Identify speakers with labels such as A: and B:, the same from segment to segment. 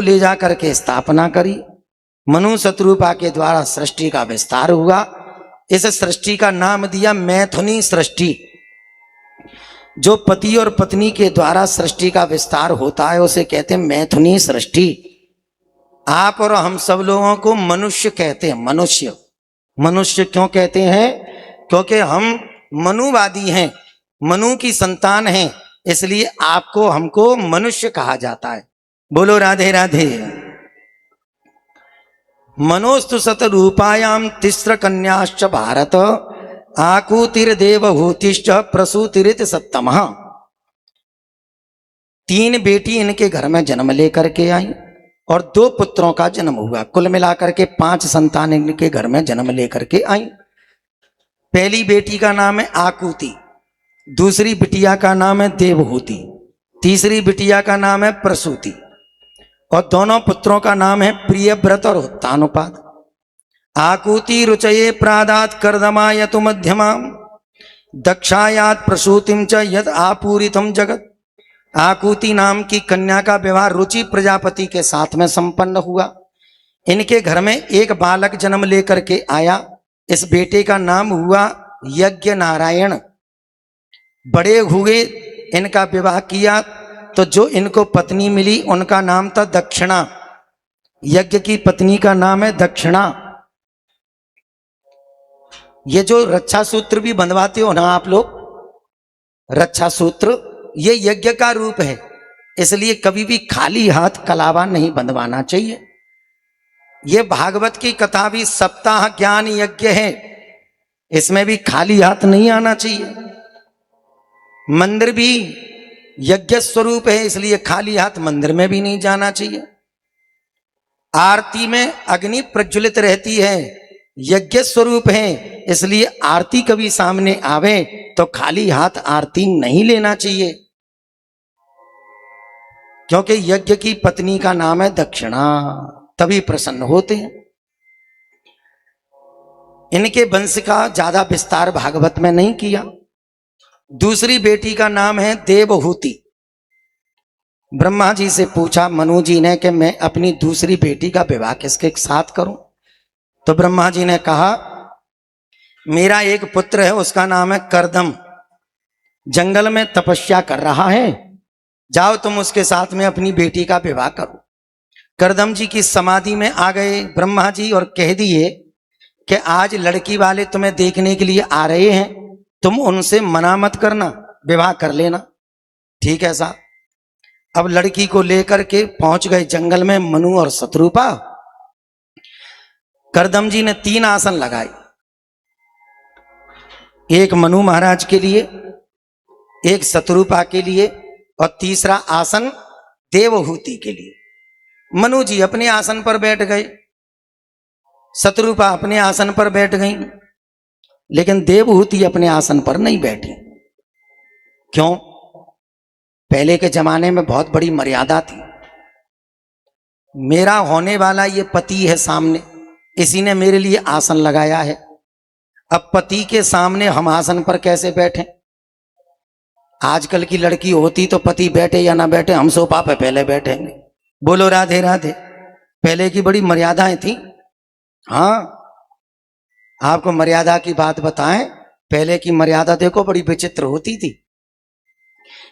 A: ले जा करके स्थापना करी। मनु शत्रुपा के द्वारा सृष्टि का विस्तार हुआ। इस सृष्टि का नाम दिया मैथुनी सृष्टि। जो पति और पत्नी के द्वारा सृष्टि का विस्तार होता है उसे कहते हैं मैथुनी सृष्टि। आप और हम सब लोगों को मनुष्य कहते हैं। मनुष्य मनुष्य क्यों कहते हैं? क्योंकि हम मनुवादी हैं, मनु की संतान हैं, इसलिए आपको हमको मनुष्य कहा जाता है। बोलो राधे राधे। मनोस्तु शतरूपायाम तिस्र कन्याश्च भारत आकुतिर्देवहूतिश्च प्रसूतिरित सप्तमः। 3 बेटी इनके घर में जन्म लेकर के आई और 2 पुत्रों का जन्म हुआ। कुल मिलाकर के 5 संतान इनके घर में जन्म लेकर के आई। पहली बेटी का नाम है आकुति, दूसरी बिटिया का नाम है देवहूति, तीसरी बिटिया का नाम है प्रसूति और दोनों पुत्रों का नाम है प्रियव्रत और उत्तानुपाद। आकुति रुचये प्रादात कर्दमायतु मध्यमाम दक्षायात प्रसूतिम च यद आपूरितम जगत। आकुति नाम की कन्या का विवाह रुचि प्रजापति के साथ में संपन्न हुआ। इनके घर में एक बालक जन्म लेकर के आया। इस बेटे का नाम हुआ यज्ञ नारायण। बड़े हुए, इनका विवाह किया तो जो इनको पत्नी मिली उनका नाम था दक्षिणा। यज्ञ की पत्नी का नाम है दक्षिणा। ये जो रक्षा सूत्र भी बंधवाते हो ना आप लोग, रक्षा सूत्र, ये यज्ञ का रूप है, इसलिए कभी भी खाली हाथ कलावा नहीं बंधवाना चाहिए। ये भागवत की कथा भी सप्ताह ज्ञान यज्ञ है, इसमें भी खाली हाथ नहीं आना चाहिए। मंदिर भी यज्ञ स्वरूप है, इसलिए खाली हाथ मंदिर में भी नहीं जाना चाहिए। आरती में अग्नि प्रज्वलित रहती है, यज्ञ स्वरूप है, इसलिए आरती कभी सामने आवे तो खाली हाथ आरती नहीं लेना चाहिए, क्योंकि यज्ञ की पत्नी का नाम है दक्षिणा, तभी प्रसन्न होते हैं। इनके वंश का ज्यादा विस्तार भागवत में नहीं किया। दूसरी बेटी का नाम है देवहूति। ब्रह्मा जी से पूछा मनु जी ने कि मैं अपनी दूसरी बेटी का विवाह किसके साथ करूं? तो ब्रह्मा जी ने कहा मेरा एक पुत्र है, उसका नाम है करदम, जंगल में तपस्या कर रहा है, जाओ तुम उसके साथ में अपनी बेटी का विवाह करो। करदम जी की समाधि में आ गए ब्रह्मा जी और कह दिए कि आज लड़की वाले तुम्हें देखने के लिए आ रहे हैं, तुम उनसे मना मत करना, विवाह कर लेना। ठीक है साहब। अब लड़की को लेकर के पहुंच गए जंगल में मनु और शत्रुपा। करदम जी ने 3 आसन लगाए, एक मनु महाराज के लिए, एक शत्रुपा के लिए और तीसरा आसन देवहूति के लिए। मनु जी अपने आसन पर बैठ गए, शत्रुपा अपने आसन पर बैठ गई, लेकिन देवहूति अपने आसन पर नहीं बैठी। क्यों? पहले के जमाने में बहुत बड़ी मर्यादा थी। मेरा होने वाला ये पति है सामने, इसी ने मेरे लिए आसन लगाया है। अब पति के सामने हम आसन पर कैसे बैठें? आजकल की लड़की होती तो पति बैठे या ना बैठे हम सोफा पे पहले बैठेंगे। बोलो राधे राधे। पहले की बड़ी मर्यादाएं थी। हाँ, आपको मर्यादा की बात बताएं, पहले की मर्यादा देखो बड़ी विचित्र होती थी।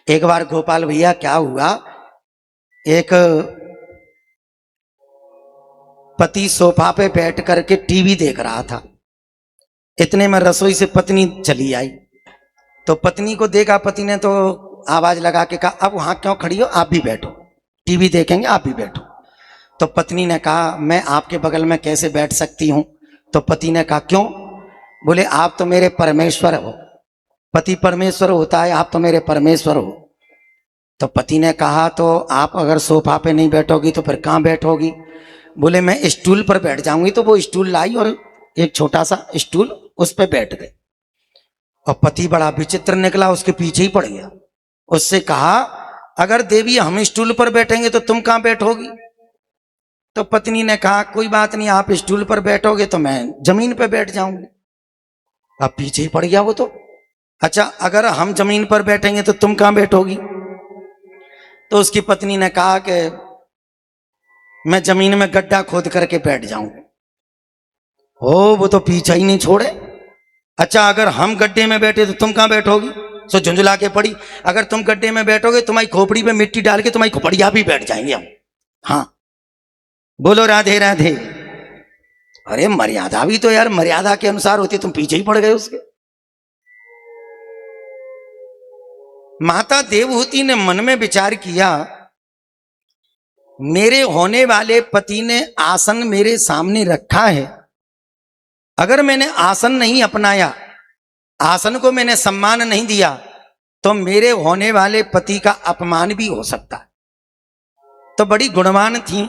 A: एक बार गोपाल भैया क्या हुआ, एक पति सोफा पे बैठ करके टीवी देख रहा था, इतने में रसोई से पत्नी चली आई। तो पत्नी को देखा, पति ने तो आवाज लगा के कहा अब वहां क्यों खड़ी हो, आप भी बैठो, टीवी देखेंगे, आप भी बैठो। तो पत्नी ने कहा मैं आपके बगल में कैसे बैठ सकती हूं? तो पति ने कहा क्यों? बोले आप तो मेरे परमेश्वर हो, पति परमेश्वर होता है, आप तो मेरे परमेश्वर हो। तो पति ने कहा तो आप अगर सोफा पे नहीं बैठोगी तो फिर कहाँ बैठोगी? बोले मैं स्टूल पर बैठ जाऊंगी। तो वो स्टूल लाई और एक छोटा सा स्टूल, उस पर बैठ गए। और पति बड़ा विचित्र निकला, उसके पीछे ही पड़ गया। उससे कहा अगर देवी हम स्टूल पर बैठेंगे तो तुम कहाँ बैठोगी? तो पत्नी ने कहा कोई बात नहीं, आप स्टूल पर बैठोगे तो मैं जमीन पर बैठ जाऊंगी। अब पीछे ही पड़ गया वो तो। अच्छा अगर हम जमीन पर बैठेंगे तो तुम कहाँ बैठोगी? तो उसकी पत्नी ने कहा कि मैं जमीन में गड्ढा खोद करके बैठ जाऊं। ओ वो तो पीछा ही नहीं छोड़े। अच्छा अगर हम गड्ढे में बैठे तो तुम कहां बैठोगी? सो झुंझुला के पड़ी। अगर तुम गड्ढे में बैठोगे तुम्हारी खोपड़ी पे मिट्टी डाल के तुम्हारी खोपड़िया भी बैठ जाएंगे हम। हाँ बोलो राधे राधे। अरे मर्यादा भी तो यार मर्यादा के अनुसार होती, तुम पीछे ही पड़ गए उसके। माता देवहूति ने मन में विचार किया, मेरे होने वाले पति ने आसन मेरे सामने रखा है, अगर मैंने आसन नहीं अपनाया, आसन को मैंने सम्मान नहीं दिया, तो मेरे होने वाले पति का अपमान भी हो सकता है। तो बड़ी गुणवान थी,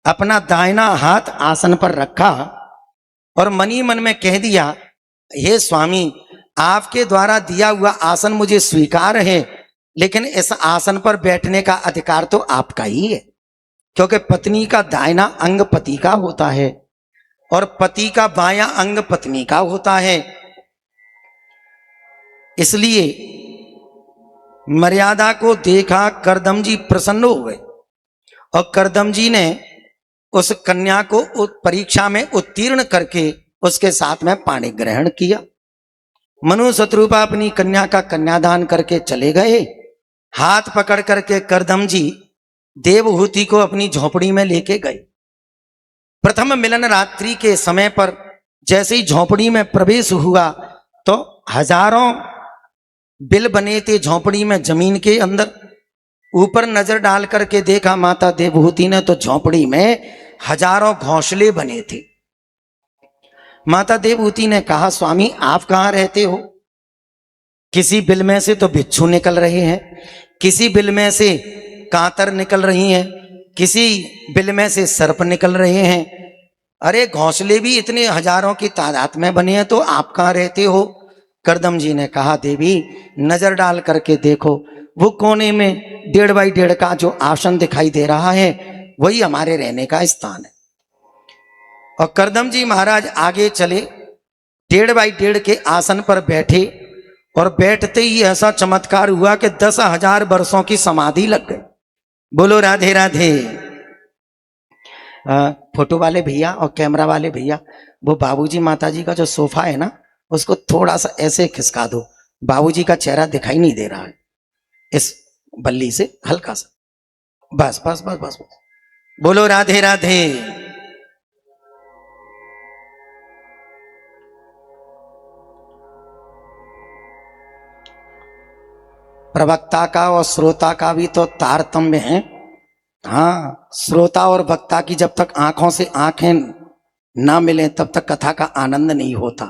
A: अपना दाहिना हाथ आसन पर रखा और मनी मन में कह दिया, हे स्वामी आपके द्वारा दिया हुआ आसन मुझे स्वीकार है, लेकिन इस आसन पर बैठने का अधिकार तो आपका ही है, क्योंकि पत्नी का दाहिना अंग पति का होता है और पति का बायां अंग पत्नी का होता है। इसलिए मर्यादा को देखा करदम जी प्रसन्न हो गए और करदम जी ने उस कन्या को परीक्षा में उत्तीर्ण करके उसके साथ में पाणी ग्रहण किया। मनु शत्रुपा अपनी कन्या का कन्यादान करके चले गए। हाथ पकड़ करके करदम जी देवहूति को अपनी झोपड़ी में लेके गए। प्रथम मिलन रात्रि के समय पर जैसे ही झोपड़ी में प्रवेश हुआ तो हजारों बिल बने थे झोपड़ी में जमीन के अंदर। ऊपर नजर डाल करके देखा माता देवहूति ने तो झोपड़ी में हजारों घोंसले बने थे। माता देवहूति ने कहा, स्वामी आप कहाँ रहते हो? किसी बिल में से तो बिच्छू निकल रहे हैं, किसी बिल में से कांतर निकल रही हैं, किसी बिल में से सर्प निकल रहे हैं। अरे घोंसले भी इतने हजारों की तादाद में बने हैं, तो आप कहाँ रहते हो? करदम जी ने कहा, देवी नजर डाल करके देखो, वो कोने में 1.5 बाई 1.5 का जो आसन दिखाई दे रहा है वही हमारे रहने का स्थान है। और करदम जी महाराज आगे चले, 1.5 बाई 1.5 के आसन पर बैठे और बैठते ही ऐसा चमत्कार हुआ कि 10,000 वर्षों की समाधि लग गई। बोलो राधे राधे। फोटो वाले भैया और कैमरा वाले भैया, वो बाबूजी माताजी का जो सोफा है ना, उसको थोड़ा सा ऐसे खिसका दो, बाबूजी का चेहरा दिखाई नहीं दे रहा है, इस बल्ली से हल्का सा, बस बस बस बस, बस। बोलो राधे राधे। प्रवक्ता का और श्रोता का भी तो तारतम्य है। हाँ, श्रोता और वक्ता की जब तक आंखों से आंखें ना मिले तब तक कथा का आनंद नहीं होता।